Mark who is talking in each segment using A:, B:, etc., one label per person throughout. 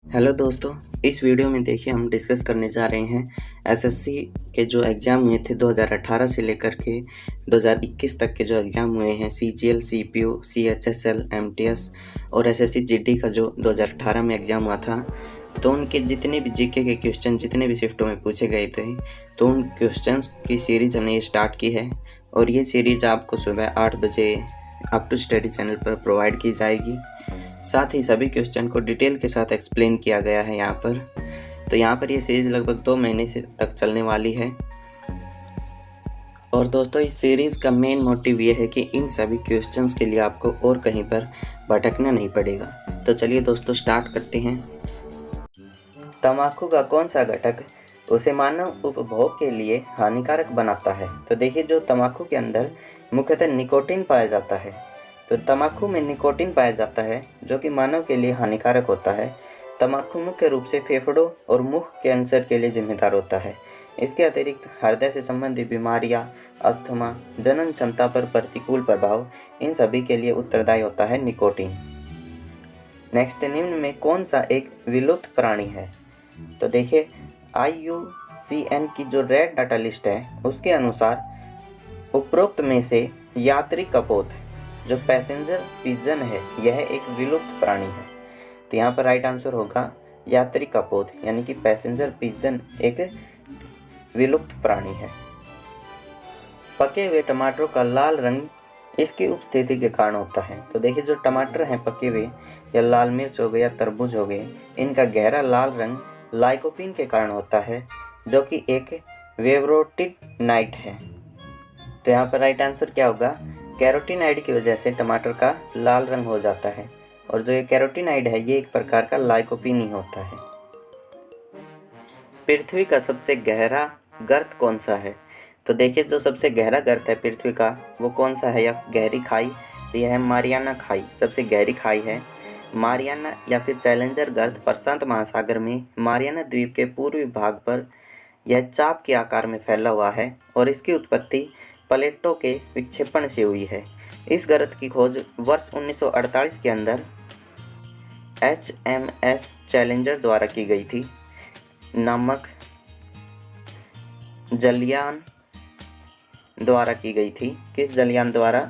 A: Hello दोस्तों, इस video में देखिए हम डिस्कस करने जा रहे हैं एसएससी के जो एग्ज़ाम हुए थे 2018 से लेकर के 2021 तक के जो एग्ज़ाम हुए हैं सीजीएल, सीपीयू, सीएचएसएल, एमटीएस और एसएससी जीडी का जो 2018 में एग्ज़ाम हुआ था। तो उनके जितने भी जीके के क्वेश्चन जितने भी शिफ्टों में पूछे गए थे, तो उन क्वेश्चंस की सीरीज़ हमने ये स्टार्ट की है और ये सीरीज़ आपको सुबह 8 बजे अप टू स्टडी चैनल पर प्रोवाइड की जाएगी। साथ ही सभी क्वेश्चन को डिटेल के साथ एक्सप्लेन किया गया है यहाँ पर। तो यहाँ पर ये सीरीज़ लगभग 2 महीने से तक चलने वाली है। और दोस्तों, इस सीरीज़ का मेन मोटिव ये है कि इन सभी क्वेश्चंस के लिए आपको और कहीं पर भटकना नहीं पड़ेगा। तो चलिए दोस्तों स्टार्ट करते हैं। तंबाकू का कौन सा घटक उसे मानव उपभोग के लिए हानिकारक बनाता है? तो देखिए, जो तंबाकू के अंदर मुख्यतः निकोटीन पाया जाता है। तो तंबाकू में निकोटीन पाया जाता है जो कि मानव के लिए हानिकारक होता है। तंबाकू मुख्य रूप से फेफड़ों और मुख कैंसर के लिए जिम्मेदार होता है। इसके अतिरिक्त हृदय से संबंधित बीमारियां, अस्थमा, जनन क्षमता पर प्रतिकूल प्रभाव, इन सभी के लिए उत्तरदायी होता है निकोटीन। नेक्स्ट, निम्न में कौन सा एक विलुप्त प्राणी है? तो देखिए, IUCN की जो रेड डाटा लिस्ट है उसके अनुसार उपरोक्त में से यात्री कपोत जो पैसेंजर पिजन है यह एक विलुप्त प्राणी है। तो यहाँ पर राइट आंसर होगा यात्री कपोत, यानी कि पैसेंजर पिजन एक विलुप्त प्राणी है। पके हुए टमाटरों का लाल रंग इसकी उपस्थिति के कारण होता है। तो देखिए, जो टमाटर हैं पके हुए या लाल मिर्च हो गए या तरबूज हो गए, इनका गहरा लाल रंग लाइकोपीन के कारण होता है जो कि एक वेवरोटिनाइड है। तो यहाँ पर राइट आंसर क्या होगा? कैरोटीनाइड की वजह से टमाटर का लाल रंग हो जाता है। और जो ये कैरोटीनाइड है ये एक प्रकार का लाइकोपीन ही होता है। पृथ्वी का सबसे गहरा गर्त कौन सा है? तो देखिए, जो सबसे गहरा गर्त है पृथ्वी का वो कौन सा है या गहरी खाई? तो यह है मारियाना खाई, सबसे गहरी खाई है मारियाना या फिर चैलेंजर गर्त प्रशांत महासागर में मारियाना द्वीप के पूर्वी भाग पर यह चाप के आकार में फैला हुआ है और इसकी उत्पत्ति प्लेटों के विक्षेपण से हुई है। इस गर्त की खोज वर्ष 1948 के अंदर HMS चैलेंजर द्वारा की गई थी। नामक जलयान द्वारा की गई थी। किस जलयान द्वारा?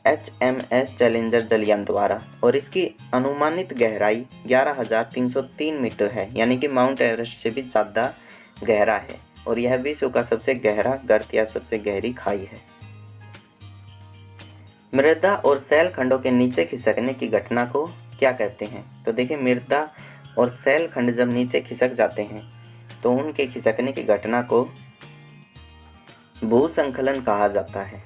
A: HMS चैलेंजर जलयान द्वारा। और इसकी अनुमानित गहराई 11,303 मीटर है, यानी कि माउंट एवरेस्ट से भी ज़्यादा गहरा है और यह विश्व का सबसे गहरा गर्त या सबसे गहरी खाई है। मृदा और सेल खंडों के नीचे खिसकने की घटना को क्या कहते हैं? तो देखिए, मृदा और सेल खंड जब नीचे खिसक जाते हैं तो उनके खिसकने की घटना को भूसंकलन कहा जाता है।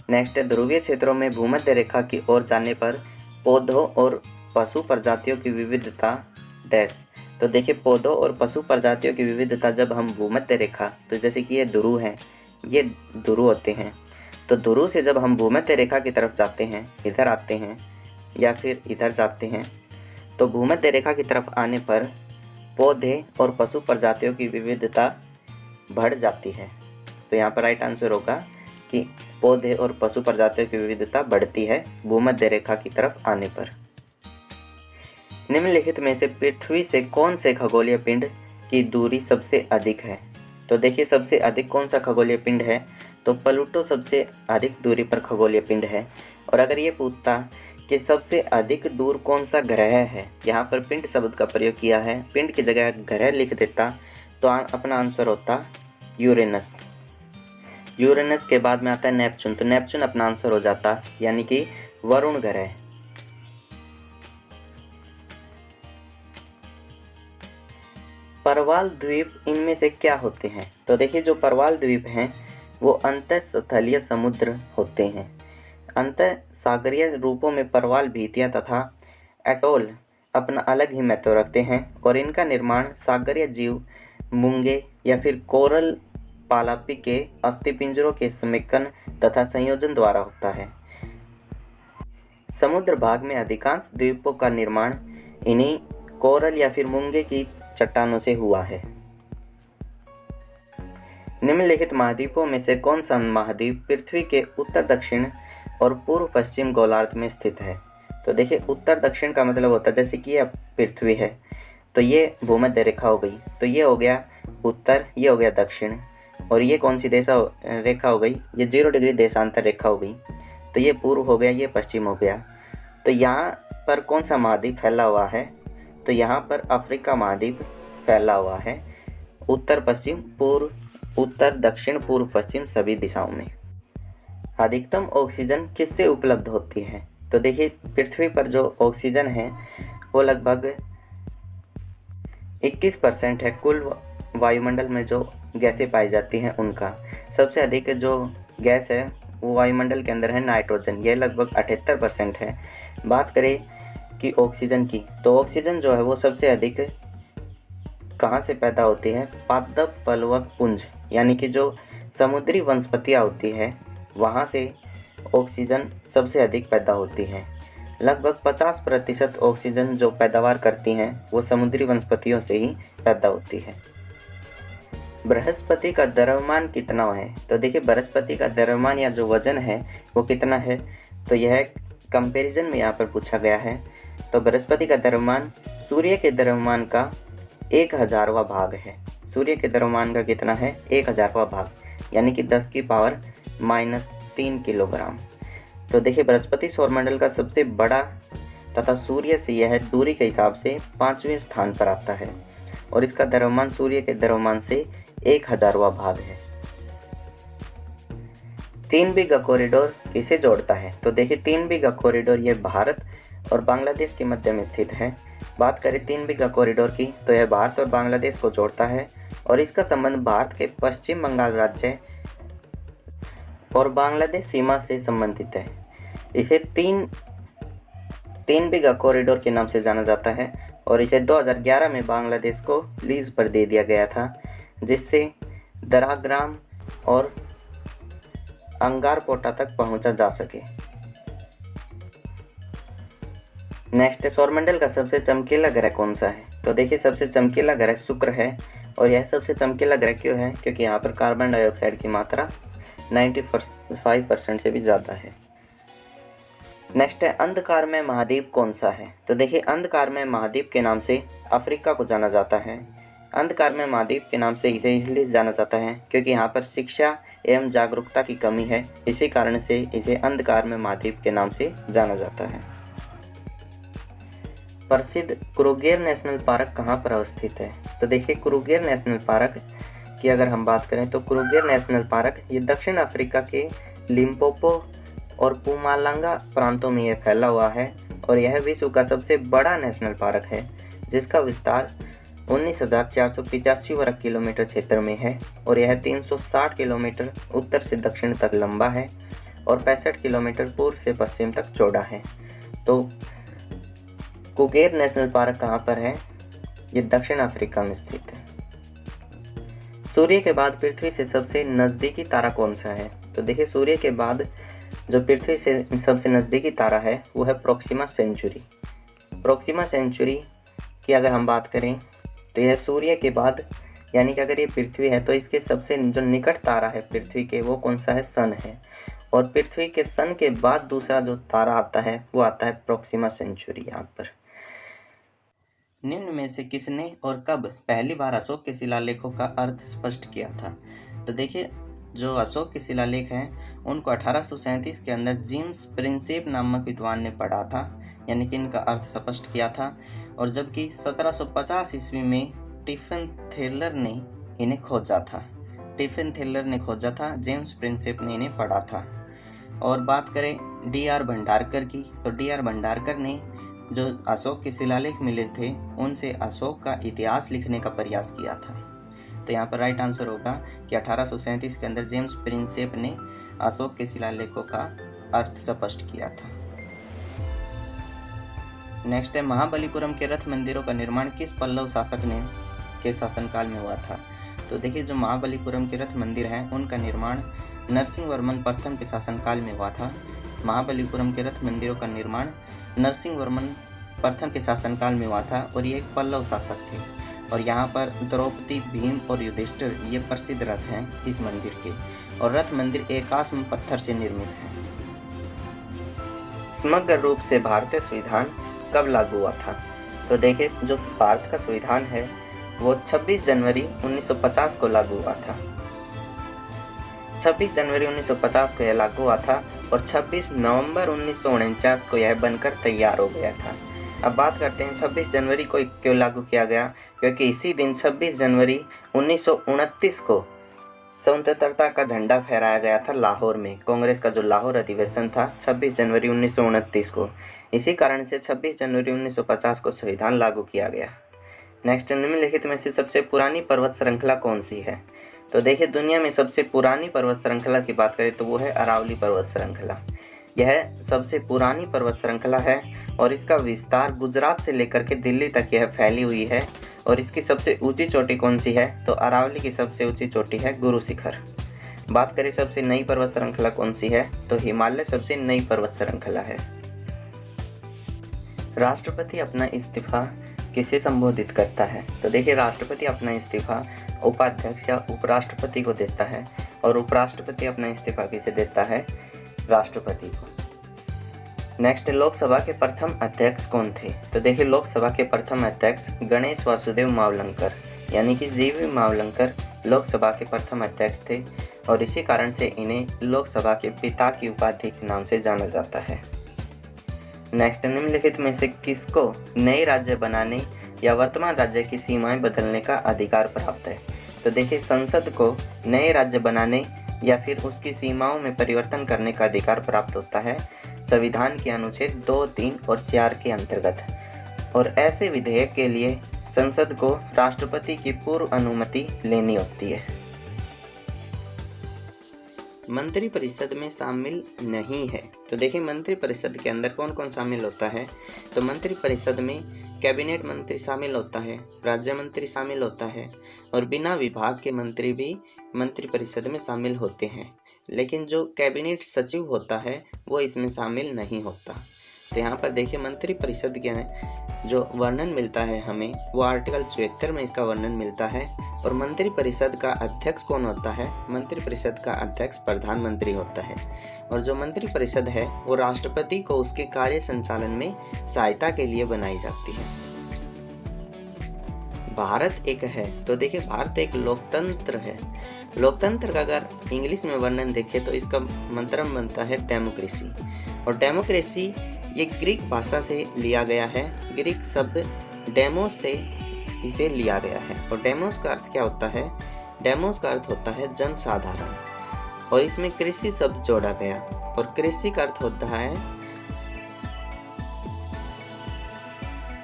A: नेक्स्ट, ध्रुवीय क्षेत्रों में भूमध्य रेखा की ओर जाने पर पौधों और पशु प्रजातियों की विविधता डैश। तो देखिए, पौधों और पशु प्रजातियों की विविधता जब हम भूमध्य रेखा, तो जैसे कि ये ध्रुव हैं, ये ध्रुव होते हैं, तो ध्रुव से जब हम भूमध्य रेखा की तरफ जाते हैं, इधर आते हैं या फिर इधर जाते हैं, तो भूमध्य रेखा की तरफ आने पर पौधे और पशु प्रजातियों की विविधता बढ़ जाती है। तो यहाँ पर राइट आंसर होगा कि पौधे और पशु प्रजातियों की विविधता बढ़ती है भूमध्य रेखा की तरफ आने पर। निम्नलिखित में से पृथ्वी से कौन से खगोलीय पिंड की दूरी सबसे अधिक है? तो देखिए, सबसे अधिक कौन सा खगोलीय पिंड है? तो प्लूटो सबसे अधिक दूरी पर खगोलीय पिंड है। और अगर ये पूछता कि सबसे अधिक दूर कौन सा ग्रह है, यहाँ पर पिंड शब्द का प्रयोग किया है, पिंड की जगह ग्रह लिख देता तो अपना आंसर होता यूरेनस। यूरेनस के बाद में आता है नेपच्यून, तो नेपच्यून अपना आंसर हो जाता, यानी कि वरुण ग्रह। परवाल द्वीप इनमें से क्या होते हैं? तो देखिए, जो परवाल द्वीप हैं वो अंतःस्थलीय समुद्र होते हैं। अंतः सागरीय रूपों में परवाल भीतियाँ तथा एटोल अपना अलग ही महत्व रखते हैं और इनका निर्माण सागरीय जीव मूंगे या फिर कोरल पालापी के अस्थिपिंजरों के समेकन तथा संयोजन द्वारा होता है। समुद्र भाग में अधिकांश द्वीपों का निर्माण इन्हीं कोरल या फिर मूंगे की चट्टानों से हुआ है। निम्नलिखित महाद्वीपों में से कौन सा महाद्वीप पृथ्वी के उत्तर दक्षिण और पूर्व पश्चिम गोलार्ध में स्थित है? तो देखिए उत्तर दक्षिण का मतलब होता है जैसे कि ये पृथ्वी है तो ये भूमध्य रेखा हो गई, तो ये हो गया उत्तर, ये हो गया दक्षिण, और ये कौन सी रेखा हो गई, ये 0 डिग्री देशांतर रेखा हो गई। तो ये पूर्व हो गया, ये पश्चिम हो गया। तो यहाँ पर कौन सा महाद्वीप फैला हुआ है, तो यहाँ पर अफ्रीका महाद्वीप फैला हुआ है, उत्तर पश्चिम पूर्व, उत्तर दक्षिण पूर्व पश्चिम सभी दिशाओं में। अधिकतम ऑक्सीजन किससे उपलब्ध होती है, तो देखिए पृथ्वी पर जो ऑक्सीजन है वो लगभग 21% है कुल वायुमंडल में जो गैसें पाई जाती हैं उनका। सबसे अधिक जो गैस है वो वायुमंडल के अंदर है नाइट्रोजन, ये लगभग 78% है। बात करें कि ऑक्सीजन की, तो ऑक्सीजन जो है वो सबसे अधिक कहाँ से पैदा होती है, पादप पलवक पुंज यानी कि जो समुद्री वनस्पतियाँ होती है वहाँ से ऑक्सीजन सबसे अधिक पैदा होती है। लगभग 50% ऑक्सीजन जो पैदावार करती हैं वो समुद्री वनस्पतियों से ही पैदा होती है। बृहस्पति का द्रव्यमान कितना है, तो देखिए बृहस्पति का द्रव्यमान या जो वजन है वो कितना है, तो यह कंपैरिजन में यहाँ पर पूछा गया है। तो बृहस्पति का द्रव्यमान सूर्य के द्रव्यमान का 1000वां भाग है। सूर्य के द्रव्यमान का कितना है, 1000वां भाग, यानी कि 10 की पावर -3 किलोग्राम। तो देखिए बृहस्पति सौरमंडल का सबसे बड़ा तथा सूर्य से यह दूरी के हिसाब से 5वें स्थान पर आता है और इसका द्रव्यमान सूर्य के द्रव्यमान से 1000वां भाग है। 3 बीघा कॉरिडोर किसे जोड़ता है, तो देखिए 3 बीघा कॉरिडोर ये भारत और बांग्लादेश के मध्य में स्थित है। बात करें 3 बीघा कॉरिडोर की तो यह भारत और बांग्लादेश को जोड़ता है और इसका संबंध भारत के पश्चिम बंगाल राज्य और बांग्लादेश सीमा से संबंधित है। इसे तीन बीघा कॉरिडोर के नाम से जाना जाता है और इसे 2011 में बांग्लादेश को लीज पर दे दिया गया था, जिससे दराग्राम और अंगारपोटा तक पहुंचा जा सके। नेक्स्ट, सौरमंडल का सबसे चमकीला ग्रह कौन सा है, तो देखिए सबसे चमकीला ग्रह शुक्र है और यह सबसे चमकीला ग्रह क्यों है, क्योंकि यहाँ पर कार्बन डाइऑक्साइड की मात्रा 95% से भी ज़्यादा है। नेक्स्ट है, अंधकार में महाद्वीप कौन सा है, तो देखिए अंधकार में महाद्वीप के नाम से अफ्रीका को जाना जाता है। अंधकार में महाद्वीप के नाम से इसे इसलिए जाना जाता है क्योंकि यहाँ पर शिक्षा एवं जागरूकता की कमी है, इसी कारण से इसे अंधकार में महाद्वीप के नाम से जाना जाता है। प्रसिद्ध क्रूगर नेशनल पार्क कहाँ पर अवस्थित है, तो देखिए क्रूगर नेशनल पार्क की अगर हम बात करें तो क्रूगर नेशनल पार्क ये दक्षिण अफ्रीका के लिम्पोपो और पुमालांगा प्रांतों में यह फैला हुआ है और यह विश्व का सबसे बड़ा नेशनल पार्क है, जिसका विस्तार 19,485 वर्ग किलोमीटर क्षेत्र में है और यह 360 किलोमीटर उत्तर से दक्षिण तक लंबा है और 65 किलोमीटर पूर्व से पश्चिम तक चौड़ा है। तो क्रूगर नेशनल पार्क कहाँ पर है, ये दक्षिण अफ्रीका में स्थित है। सूर्य के बाद पृथ्वी से सबसे नज़दीकी तारा कौन सा है, तो देखिए सूर्य के बाद जो पृथ्वी से सबसे नज़दीकी तारा है वो है प्रोक्सिमा सेंचुरी। प्रोक्सिमा सेंचुरी की अगर हम बात करें तो यह सूर्य के बाद, यानी कि अगर ये पृथ्वी है तो इसके सबसे जो निकट तारा है पृथ्वी के वो कौन सा है, सन है, और पृथ्वी के सन के बाद दूसरा जो तारा आता है वो आता है प्रोक्सिमा सेंचुरी। यहाँ पर निम्न में से किसने और कब पहली बार अशोक के शिलालेखों का अर्थ स्पष्ट किया था, तो देखिए जो अशोक के शिलालेख हैं उनको 1837 के अंदर जेम्स प्रिंसेप नामक विद्वान ने पढ़ा था, यानी कि इनका अर्थ स्पष्ट किया था, और जबकि 1750 ईस्वी में टिफिन थेलर ने इन्हें खोजा था। टिफिन थेलर ने खोजा था, जेम्स प्रिंसेप ने इन्हें पढ़ा था। और बात करें D.R. भंडारकर की, तो D.R. भंडारकर ने जो अशोक के शिलालेख मिले थे उनसे अशोक का इतिहास लिखने का प्रयास किया था। तो यहाँ पर राइट आंसर होगा कि 1837 के अंदर जेम्स प्रिंसेप ने अशोक के शिलालेखों का अर्थ स्पष्ट किया था। नेक्स्ट है, महाबलीपुरम के रथ मंदिरों का निर्माण किस पल्लव शासक ने के शासनकाल में हुआ था, तो देखिए जो महाबलीपुरम के रथ मंदिर हैं उनका निर्माण नरसिंह वर्मन प्रथम के शासनकाल में हुआ था। महाबलीपुरम के रथ मंदिरों का निर्माण नरसिंह वर्मन प्रथम के शासनकाल में हुआ था और ये एक पल्लव शासक थे। और यहाँ पर द्रौपदी, भीम और युधिष्ठिर ये प्रसिद्ध रथ हैं इस मंदिर के, और रथ मंदिर एकाश्म पत्थर से निर्मित है। समग्र रूप से भारतीय संविधान कब लागू हुआ था? तो देखिए, जो भारत का संविधान है वो 26 जनवरी 1950 को लागू हुआ था। 26 जनवरी 1950 को यह लागू हुआ था और 26 नवंबर 1949 को यह बनकर तैयार हो गया था। अब बात करते हैं 26 जनवरी को क्यों लागू किया गया, क्योंकि इसी दिन 26 जनवरी 1929 को स्वतंत्रता का झंडा फहराया गया था लाहौर में। कांग्रेस का जो लाहौर अधिवेशन था 26 जनवरी 1929 को, इसी कारण से 26 जनवरी 1950 को संविधान लागू किया गया। नेक्स्ट, निम्नलिखित में से सबसे पुरानी पर्वत श्रृंखला कौन सी है? तो देखिए, दुनिया में सबसे पुरानी पर्वत श्रृंखला की बात करें तो वो है अरावली पर्वत श्रृंखला। यह सबसे पुरानी पर्वत श्रृंखला है और इसका विस्तार गुजरात से लेकर के दिल्ली तक यह फैली हुई है। और इसकी सबसे ऊंची चोटी कौन सी है? तो अरावली की सबसे ऊंची चोटी है गुरु शिखर। बात करें सबसे नई पर्वत श्रृंखला कौन सी है? तो हिमालय सबसे नई पर्वत श्रृंखला है। राष्ट्रपति अपना इस्तीफा किसे संबोधित करता है? तो देखिए, राष्ट्रपति अपना इस्तीफा उपाध्यक्ष या उपराष्ट्रपति को देता है और उपराष्ट्रपति अपना इस्तीफा किसे देता है? राष्ट्रपति को। नेक्स्ट, लोकसभा के प्रथम अध्यक्ष कौन थे? तो देखिए, लोकसभा के प्रथम अध्यक्ष गणेश वासुदेव मावलंकर यानी कि जीवी मावलंकर लोकसभा के प्रथम अध्यक्ष थे और इसी कारण से इन्हें लोकसभा के पिता की उपाधि के नाम से जाना जाता है। नेक्स्ट, निम्नलिखित में से किसको नए राज्य बनाने या वर्तमान राज्य की सीमाएं बदलने का अधिकार प्राप्त है? तो देखिए, संसद को नए राज्य बनाने या फिर उसकी सीमाओं में परिवर्तन करने का अधिकार प्राप्त होता है संविधान के अनुच्छेद 2, 3 और 4 के अंतर्गत। और ऐसे विधेयक के लिए संसद को राष्ट्रपति की पूर्व अनुमति लेनी होती है। मंत्रिपरिषद में शामिल नहीं है। तो देखिए, मंत्रिपरिषद के अंदर कौन कौन शामिल होता है? तो मंत्रिपरिषद में कैबिनेट मंत्री शामिल होता है, राज्य मंत्री शामिल होता है और बिना विभाग के मंत्री भी मंत्रिपरिषद में शामिल होते हैं। लेकिन जो कैबिनेट सचिव होता है वो इसमें शामिल नहीं होता। तो यहाँ पर देखिए, मंत्रिपरिषद के जो वर्णन मिलता है हमें वो आर्टिकल 74 में इसका वर्णन मिलता है। और मंत्रिपरिषद का अध्यक्ष कौन होता है? मंत्रिपरिषद का अध्यक्ष प्रधानमंत्री होता है और जो मंत्रिपरिषद है वो राष्ट्रपति को उसके कार्य संचालन में सहायता के लिए बनाई जाती है। भारत एक है। तो देखिए, भारत एक लोकतंत्र है। लोकतंत्र का अगर इंग्लिश में वर्णन देखें तो इसका मंत्रम बनता है डेमोक्रेसी। और डेमोक्रेसी ये ग्रीक भाषा से लिया गया है। ग्रीक शब्द डेमोस से इसे लिया गया है। और डेमोस का अर्थ क्या होता है? डेमोस का अर्थ होता है जनसाधारण और इसमें कृषि शब्द जोड़ा गया और कृषि का अर्थ होता है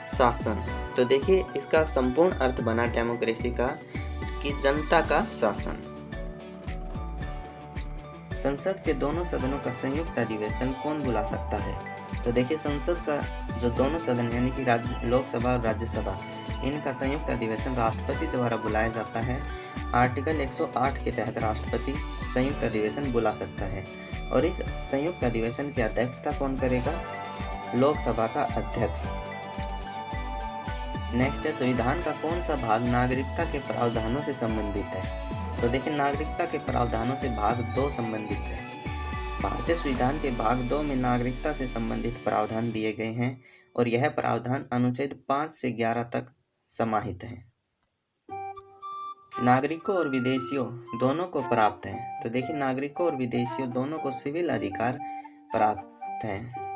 A: शासन। तो देखिए, इसका संपूर्ण अर्थ बना डेमोक्रेसी का कि जनता का शासन। संसद के दोनों सदनों का संयुक्त अधिवेशन कौन बुला सकता है? तो देखिए, संसद का जो दोनों सदन यानी कि राज्य लोकसभा और राज्यसभा, इनका संयुक्त अधिवेशन राष्ट्रपति द्वारा बुलाया जाता है। आर्टिकल 108 के तहत राष्ट्रपति संयुक्त अधिवेशन बुला सकता है और इस संयुक्त अधिवेशन की अध्यक्षता कौन करेगा? लोकसभा का अध्यक्ष। नेक्स्ट, संविधान का कौन सा भाग नागरिकता के प्रावधानों से संबंधित है? तो देखिए, नागरिकता के प्रावधानों से भाग 2 संबंधित है। भारतीय संविधान के भाग 2 में नागरिकता से संबंधित प्रावधान दिए गए हैं और यह प्रावधान अनुच्छेद 5 से 11 तक समाहित है। नागरिकों और विदेशियों दोनों को प्राप्त है। तो देखिए, नागरिकों और विदेशियों दोनों को सिविल अधिकार प्राप्त है।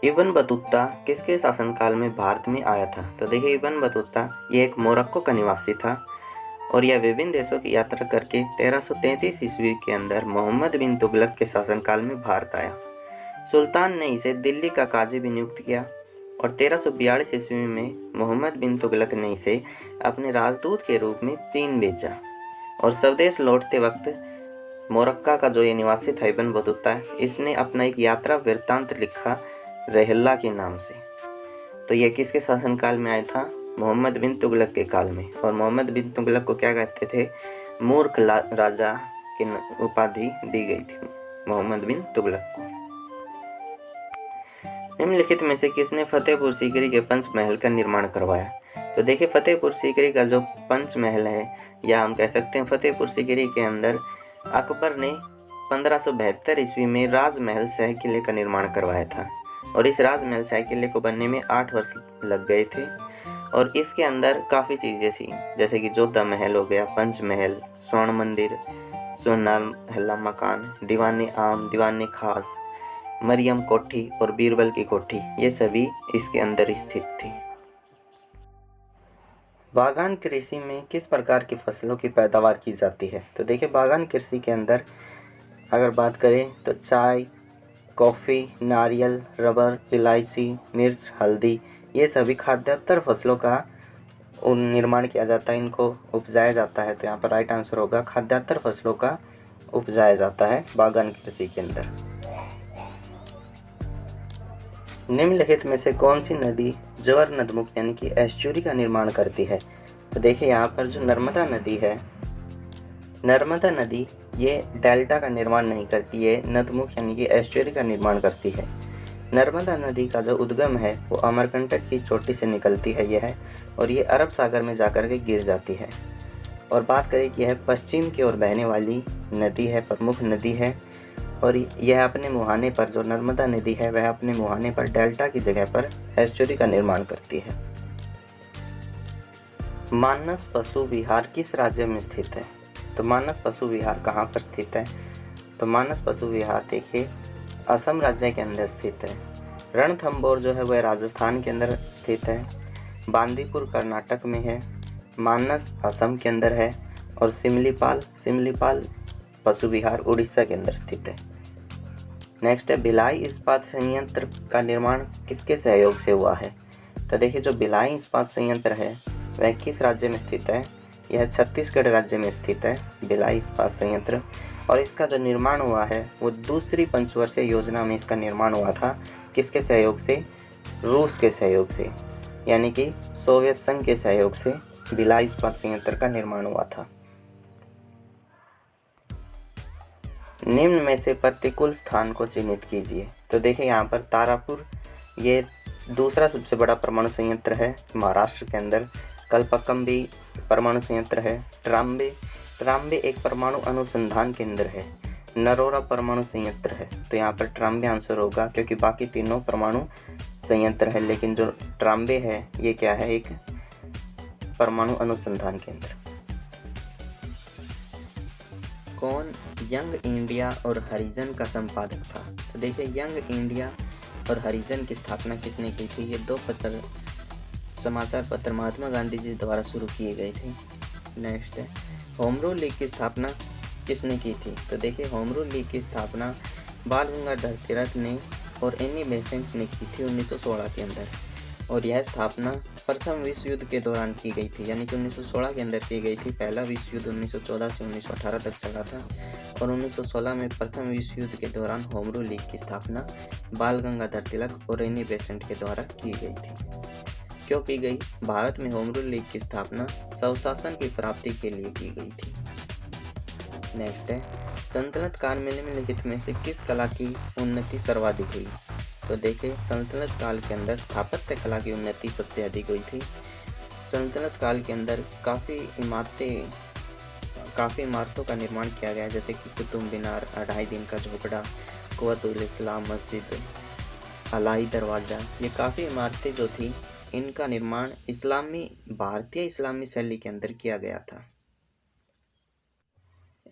A: इब्न बतूता किसके शासनकाल में भारत में आया था? तो देखिए, इब्न बतूता ये एक मोरक्को का निवासी था और यह विभिन्न देशों की यात्रा करके 1333 ईस्वी के अंदर मोहम्मद बिन तुगलक के शासनकाल में भारत आया। सुल्तान ने इसे दिल्ली का काजी भी नियुक्त किया और 1342 ईस्वी में मोहम्मद बिन तुगलक ने इसे अपने राजदूत के रूप में चीन भेजा। और स्वदेश लौटते वक्त मोरक्का का जो ये निवासी था इब्न बतूता, इसने अपना एक यात्रा वृत्तांत लिखा रहला के नाम से। तो ये किसके शासनकाल में आया था? मोहम्मद बिन तुगलक के काल में। और मोहम्मद बिन तुगलक को क्या कहते थे? मूर्ख राजा की उपाधि दी गई थी मोहम्मद बिन तुगलक को। निम्नलिखित में से किसने फतेहपुर सीकरी के पंचमहल का निर्माण करवाया? तो देखिए, फतेहपुर सीकरी का जो पंचमहल है, या हम कह सकते हैं फतेहपुर सीकरी के अंदर अकबर ने 1572 ईस्वी में राजमहल शाही किले का निर्माण करवाया था। और इस राजमहल शाही किले को बनने में 8 वर्ष लग गए थे। और इसके अंदर काफ़ी चीज़ें थी, जैसे कि जोधा महल हो गया, पंचमहल, स्वर्ण मंदिर, सोनार महला मकान, दीवाने आम, दीवाने खास, मरियम कोठी और बीरबल की कोठी, ये सभी इसके अंदर स्थित थी। बागान कृषि में किस प्रकार की फसलों की पैदावार की जाती है? तो देखिए, बागान कृषि के अंदर अगर बात करें तो चाय, कॉफ़ी, नारियल, रबर, इलायची, मिर्च, हल्दी, ये सभी खाद्यान्तर फसलों का निर्माण किया जाता है, इनको उपजाया जाता है। तो यहाँ पर राइट आंसर होगा खाद्यान्तर फसलों का उपजाया जाता है बागान कृषि के अंदर। निम्नलिखित में से कौन सी नदी ज्वर नदमुख यानी कि एस्चुरी का निर्माण करती है? तो देखिए, यहाँ पर जो नर्मदा नदी है, नर्मदा नदी ये डेल्टा का निर्माण नहीं करती है, नदमुख यानी कि एस्चुरी का निर्माण करती है। नर्मदा नदी का जो उद्गम है वो अमरकंटक की चोटी से निकलती है यह, और ये अरब सागर में जाकर के गिर जाती है। और बात करें कि यह पश्चिम की ओर बहने वाली नदी है, प्रमुख नदी है, और यह अपने मुहाने पर, जो नर्मदा नदी है वह अपने मुहाने पर डेल्टा की जगह पर एस्चुरी का निर्माण करती है। मानस पशु विहार किस राज्य में स्थित है? तो मानस पशु विहार कहाँ पर स्थित है? तो मानस पशु विहार देखिए असम राज्य के अंदर स्थित है। रणथंबोर जो है वह राजस्थान के अंदर स्थित है। बांदीपुर कर्नाटक में है। मानस असम के अंदर है। और सिमलीपाल पशु विहार उड़ीसा के अंदर स्थित है। नेक्स्ट है, भिलाई इस्पात संयंत्र का निर्माण किसके सहयोग से हुआ है? तो देखिए, जो भिलाई इस्पात संयंत्र है वह किस राज्य में स्थित है? यह छत्तीसगढ़ राज्य में स्थित है, भिलाई इस्पात संयंत्र। और इसका जो निर्माण हुआ है वो दूसरी पंचवर्षीय योजना में इसका निर्माण हुआ था। किसके सहयोग से? रूस के सहयोग से, यानी कि सोवियत संघ के सहयोग से भिलाई इस्पात संयंत्र का निर्माण हुआ था। निम्न में से प्रतिकूल स्थान को चिन्हित कीजिए। तो देखिए, यहाँ पर तारापुर ये दूसरा सबसे बड़ा परमाणु संयंत्र है महाराष्ट्र के अंदर। कल्पक्कम भी परमाणु संयंत्र है। ट्राम्बे एक परमाणु अनुसंधान केंद्र है। नरोरा परमाणु संयंत्र है। तो यहाँ पर ट्राम्बे आंसर होगा, क्योंकि बाकी तीनों परमाणु संयंत्र है, लेकिन जो ट्राम्बे है ये क्या है? एक परमाणु अनुसंधान केंद्र। कौन यंग इंडिया और हरिजन का संपादक था? तो देखिए, यंग इंडिया और हरिजन की स्थापना किसने की थी? ये दो समाचार पत्र महात्मा गांधी जी द्वारा शुरू किए गए थे। नेक्स्ट है, होम रूल लीग की स्थापना किसने की थी? तो देखिए, होम रूल लीग की स्थापना बाल गंगाधर तिलक ने और एनी बेसेंट ने की थी 1916 के अंदर। और यह स्थापना प्रथम विश्व युद्ध के दौरान की गई थी, यानी कि 1916 के अंदर की गई थी। पहला विश्व युद्ध 1914 से 1918 तक चला था, और 1916 में प्रथम विश्व युद्ध के दौरान होम रूल लीग की स्थापना बाल गंगाधर तिलक और एनी बेसेंट के द्वारा की गई थी। क्यों की गई? भारत में होम रूल लीग की स्थापना स्वशासन की प्राप्ति के लिए की गई थी। नेक्स्ट है, सल्तनत काल में निम्नलिखित में से किस कला की उन्नति सर्वाधिक हुई? तो देखिए, सल्तनत काल के अंदर स्थापत्य कला की उन्नति सबसे अधिक हुई थी। सल्तनत काल के अंदर काफ़ी इमारतों का निर्माण किया गया, जैसे कि कुतुब मीनार, 2.5 दिन का झोपड़ा, कुव्वतुल इस्लाम मस्जिद, अलाई दरवाज़ा, ये काफ़ी इमारतें जो थी इनका निर्माण भारतीय इस्लामी शैली के अंदर किया गया था।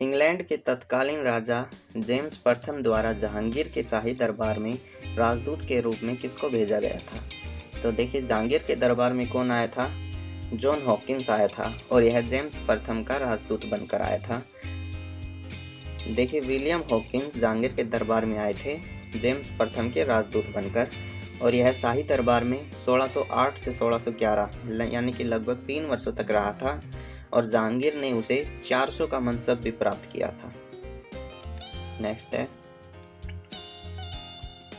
A: इंग्लैंड के तत्कालीन राजा जेम्स प्रथम द्वारा जहांगीर के शाही दरबार में राजदूत के रूप में किसको भेजा गया था? तो देखिए, जहांगीर के दरबार में कौन आया था? जॉन हॉकिंस आया था, और यह जेम्स प्रथम का राजदूत बनकर आया था। देखिए, विलियम हॉकिंस जहांगीर के दरबार में आए थे जेम्स प्रथम के राजदूत बनकर, और यह शाही दरबार में 1608 से 1611 यानी कि लगभग 3 वर्षों तक रहा था, और जहांगीर ने उसे 400 का मनसब भी प्राप्त किया था। नेक्स्ट है,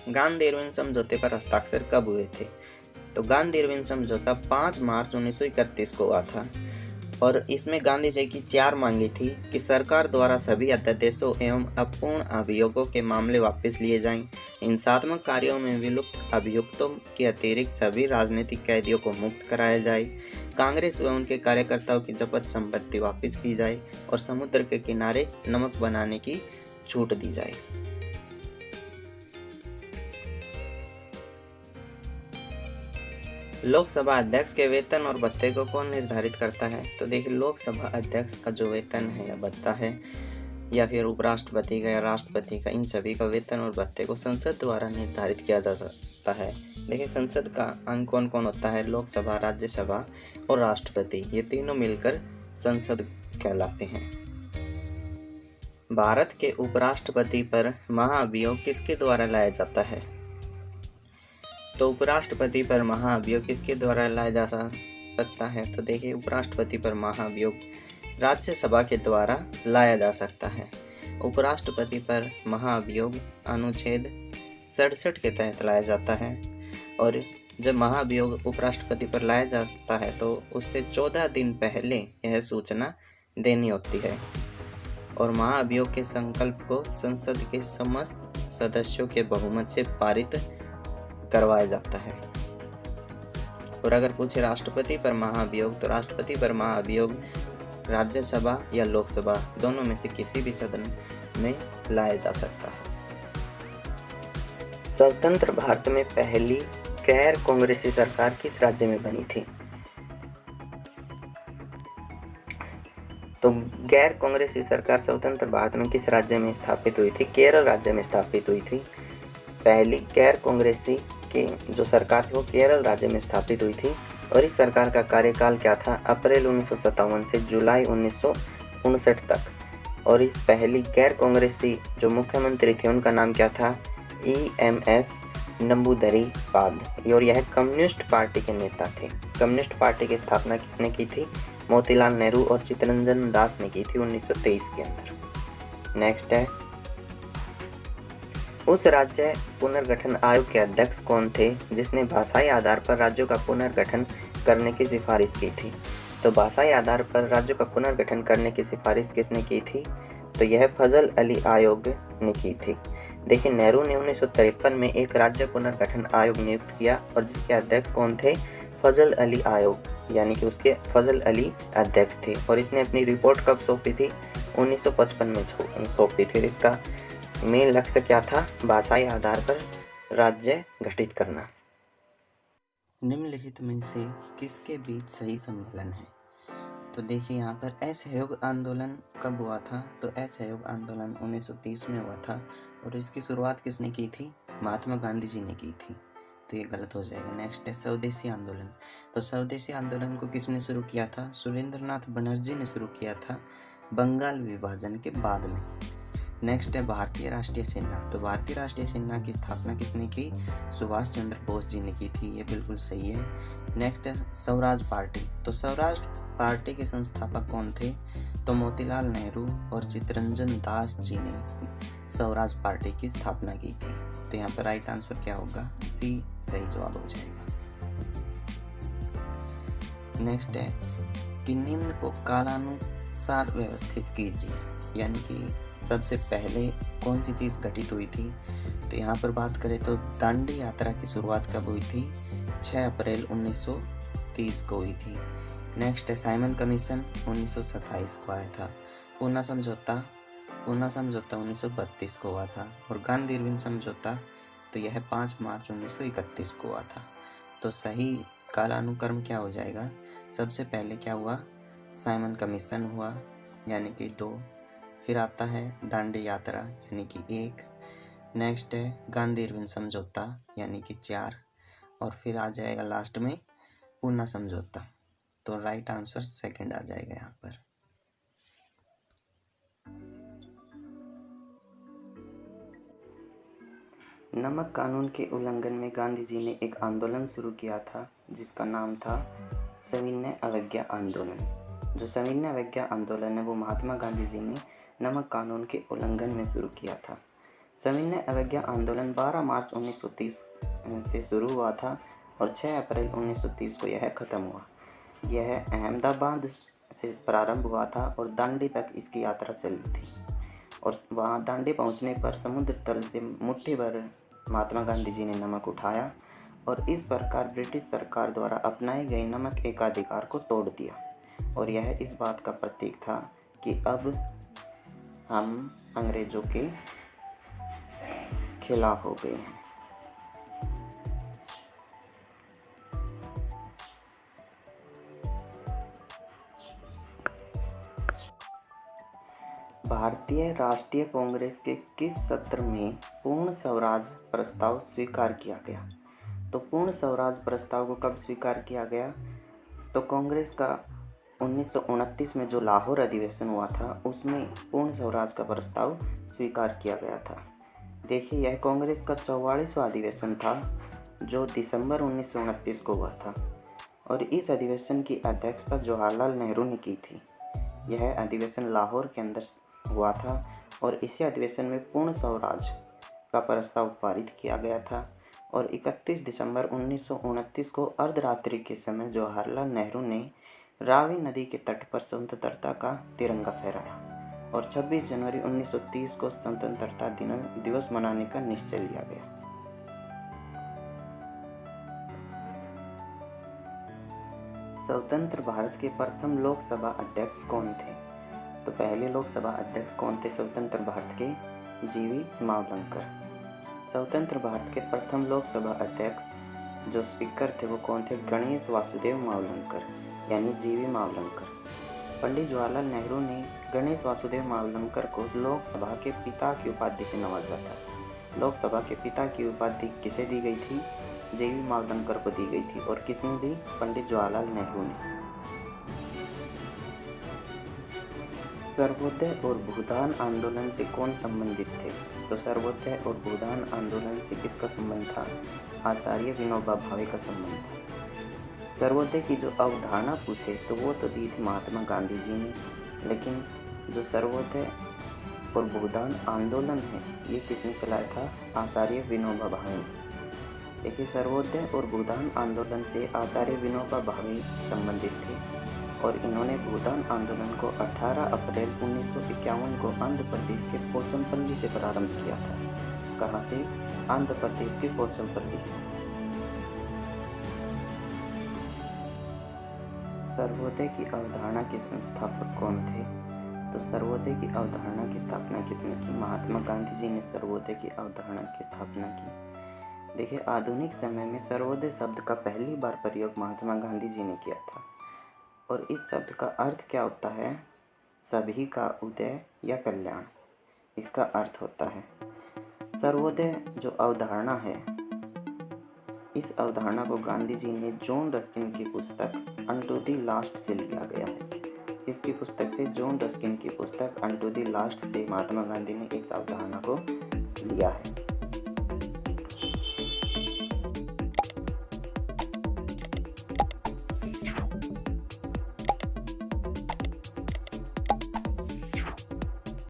A: गांधी-इरविन समझौते पर हस्ताक्षर कब हुए थे? तो गांधी-इरविन समझौता 5 मार्च 1931 को हुआ था, और इसमें गांधी जी की 4 मांगे थी कि सरकार द्वारा सभी अध्यादेशों एवं अपूर्ण अभियोगों के मामले वापस लिए जाएं, हिंसात्मक कार्यों में विलुप्त अभियुक्तों के अतिरिक्त सभी राजनीतिक कैदियों को मुक्त कराया जाए, कांग्रेस व उनके कार्यकर्ताओं की जब्त संपत्ति वापस की जाए और समुद्र के किनारे नमक बनाने की छूट दी जाए। लोकसभा अध्यक्ष के वेतन और भत्ते को कौन निर्धारित करता है? तो देखिए, लोकसभा अध्यक्ष का जो वेतन है या भत्ता है, या फिर उपराष्ट्रपति का या राष्ट्रपति का, इन सभी का वेतन और भत्ते को संसद द्वारा निर्धारित किया जा सकता है। देखिए, संसद का अंग कौन कौन होता है? लोकसभा, राज्यसभा और राष्ट्रपति, ये तीनों मिलकर संसद कहलाते हैं। भारत के उपराष्ट्रपति पर महाभियोग किसके द्वारा लाया जाता है? तो उपराष्ट्रपति पर महाभियोग किसके द्वारा लाया जा सकता है? तो देखिए, उपराष्ट्रपति पर महाभियोग राज्यसभा के द्वारा लाया जा सकता है। उपराष्ट्रपति पर महाभियोग अनुच्छेद 67 के तहत लाया जाता है और जब महाभियोग उपराष्ट्रपति पर लाया जाता है तो उससे 14 दिन पहले यह सूचना देनी होती है और महाभियोग के संकल्प को संसद के समस्त सदस्यों के बहुमत से पारित करवाया जाता है। और अगर पूछे राष्ट्रपति पर महाभियोग, तो राष्ट्रपति पर महाभियोग राज्यसभा या लोकसभा दोनों में से किसी भी सदन में लाया जा सकता है। स्वतंत्र भारत में पहली गैर कांग्रेसी सरकार किस राज्य में बनी थी? तो गैर कांग्रेसी सरकार स्वतंत्र भारत में किस राज्य में स्थापित हुई थी? केरल राज्य में स्थापित हुई थी। पहली गैर कांग्रेसी की जो सरकार थी वो केरल राज्य में स्थापित हुई थी और इस सरकार का कार्यकाल क्या था? अप्रैल 1957 से जुलाई 1959 तक। और इस पहली गैर कांग्रेसी जो मुख्यमंत्री थे उनका नाम क्या था? EMS नंबूदरी-पाल। और यह कम्युनिस्ट पार्टी के नेता थे। कम्युनिस्ट पार्टी की स्थापना किसने की थी? मोतीलाल नेहरू और चित्तरंजन दास ने की थी 1923 के अंदर। नेक्स्ट है, उस राज्य पुनर्गठन आयोग के अध्यक्ष कौन थे जिसने भाषाई आधार पर राज्यों का पुनर्गठन करने की सिफारिश की थी? तो भाषाई आधार पर राज्यों का पुनर्गठन करने की सिफारिश किसने की थी? तो यह फजल अली आयोग ने की थी। देखिए, नेहरू ने 1953 में एक राज्य पुनर्गठन आयोग नियुक्त किया और जिसके अध्यक्ष कौन थे? फजल अली आयोग, यानी कि उसके फजल अली अध्यक्ष थे। और इसने अपनी रिपोर्ट कब सौंपी थी? 1955 में सौंपी थी। इसका मेन लक्ष्य क्या था? भाषाई आधार पर राज्य गठित करना। निम्नलिखित में से किसके बीच सही सम्मेलन है? तो देखिए, यहाँ पर असहयोग आंदोलन कब हुआ था? तो असहयोग आंदोलन 1930 में हुआ था और इसकी शुरुआत किसने की थी? महात्मा गांधी जी ने की थी, तो ये गलत हो जाएगा। नेक्स्ट है स्वदेशी आंदोलन। तो स्वदेशी आंदोलन को किसने शुरू किया था? सुरेंद्रनाथ बनर्जी ने शुरू किया था बंगाल विभाजन के बाद में। नेक्स्ट है भारतीय राष्ट्रीय सेना। तो भारतीय राष्ट्रीय सेना की स्थापना किसने की? सुभाष चंद्र बोस जी ने की थी, ये बिल्कुल सही है। नेक्स्ट है स्वराज पार्टी। तो स्वराज पार्टी के संस्थापक कौन थे? तो मोतीलाल नेहरू और चित्तरंजन दास जी ने स्वराज पार्टी की स्थापना की थी। तो यहाँ पर राइट आंसर क्या होगा? सी सही जवाब हो जाएगा। नेक्स्ट है कि निम्न को कालानुसार व्यवस्थित कीजिए, यानी कि सबसे पहले कौन सी चीज़ घटित हुई थी? तो यहाँ पर बात करें तो दांडी यात्रा की शुरुआत कब हुई थी? 6 अप्रैल 1930 को हुई थी। नेक्स्ट है साइमन कमीशन 1927 को आया था। पूना समझौता 1932 को हुआ था। और गांधी इरविन समझौता तो यह 5 मार्च 1931 को हुआ था। तो सही कालानुक्रम क्या हो जाएगा? सबसे पहले क्या हुआ? साइमन कमीशन हुआ, यानी कि 2। फिर आता है दांडी यात्रा, यानी कि 1। नेक्स्ट है गांधी इरविन समझौता, यानी कि 4। और फिर आ जाएगा लास्ट में पूना समझौता। तो राइट आंसर सेकंड आ जाएगा यहाँ पर। नमक कानून के उल्लंघन में गांधी जी ने एक आंदोलन शुरू किया था जिसका नाम था सविनय अवज्ञा आंदोलन। जो सविनय अवज्ञा आंदोलन है वो महात्मा गांधी जी ने नमक कानून के उल्लंघन में शुरू किया था। सविनय अवज्ञा आंदोलन 12 मार्च 1930 से शुरू हुआ था और 6 अप्रैल 1930 को यह खत्म हुआ। यह अहमदाबाद से प्रारंभ हुआ था और दांडी तक इसकी यात्रा चली थी। और वहाँ दांडी पहुँचने पर समुद्र तल से मुट्ठी भर महात्मा गांधी जी ने नमक उठाया और इस प्रकार ब्रिटिश सरकार द्वारा अपनाए गए नमक एकाधिकार को तोड़ दिया। और यह इस बात का प्रतीक था कि अब हम अंग्रेज़ों के खिलाफ हो गए हैं। भारतीय राष्ट्रीय कांग्रेस के किस सत्र में पूर्ण स्वराज प्रस्ताव स्वीकार किया गया? तो पूर्ण स्वराज प्रस्ताव को कब स्वीकार किया गया? तो कांग्रेस का 1929 में जो लाहौर अधिवेशन हुआ था उसमें पूर्ण स्वराज का प्रस्ताव स्वीकार किया गया था। देखिए, यह कांग्रेस का 44वां अधिवेशन था जो दिसंबर 1929 को हुआ था और इस अधिवेशन की अध्यक्षता जवाहरलाल नेहरू ने की थी। यह अधिवेशन लाहौर के अंदर हुआ था और इसी अधिवेशन में पूर्ण स्वराज का प्रस्ताव पारित किया गया था। और 31 दिसंबर 1929 को अर्धरात्रि के समय जवाहरलाल नेहरू ने रावी नदी के तट पर स्वतंत्रता का तिरंगा फहराया और 26 जनवरी 1930 को स्वतंत्रता दिवस मनाने का निश्चय लिया गया। स्वतंत्र भारत के प्रथम लोकसभा अध्यक्ष कौन थे? तो पहले लोकसभा अध्यक्ष कौन थे स्वतंत्र भारत के? जीवी मावलंकर। स्वतंत्र भारत के प्रथम लोकसभा अध्यक्ष जो स्पीकर थे वो कौन थे? गणेश वासुदेव मावलंकर यानी जीवी मावलंकर। पंडित जवाहरलाल नेहरू ने गणेश वासुदेव मावलंकर को लोकसभा के पिता की उपाधि से नवाजा था। लोकसभा के पिता की उपाधि किसे दी गई थी? जीवी मावलंकर को दी गई थी। और किसने दी? पंडित जवाहरलाल नेहरू ने। सर्वोदय और भूदान आंदोलन से कौन संबंधित थे? तो सर्वोदय और भूदान आंदोलन से किसका संबंध था? आचार्य विनोबा भावे का संबंध था। सर्वोदय की जो अवधारणा पूछे तो वो तो दी थी महात्मा गांधी जी ने, लेकिन जो सर्वोदय और भूदान आंदोलन है ये किसने चलाया था? आचार्य विनोबा भावे ने। देखिए, सर्वोदय और भूदान आंदोलन से आचार्य विनोबा भावे संबंधित थे और इन्होंने भूदान आंदोलन को 18 अप्रैल 1951 को आंध्र प्रदेश के पोचमपल्ली से प्रारंभ किया था। कहाँ से? आंध्र प्रदेश के पोचमपल्ली से। सर्वोदय की अवधारणा के संस्थापक कौन थे? तो सर्वोदय की अवधारणा की स्थापना किसने की? महात्मा गांधी जी ने सर्वोदय की अवधारणा की स्थापना की। देखिए, आधुनिक समय में सर्वोदय शब्द का पहली बार प्रयोग महात्मा गांधी जी ने किया था और इस शब्द का अर्थ क्या होता है? सभी का उदय या कल्याण, इसका अर्थ होता है। सर्वोदय जो अवधारणा है, इस अवधारणा को गांधी जी ने जॉन रस्किन की पुस्तक अनटू द लास्ट से लिया गया है। इसकी पुस्तक से, जॉन रस्किन की पुस्तक अनटू द लास्ट से महात्मा गांधी ने इस अवधारणा को लिया है।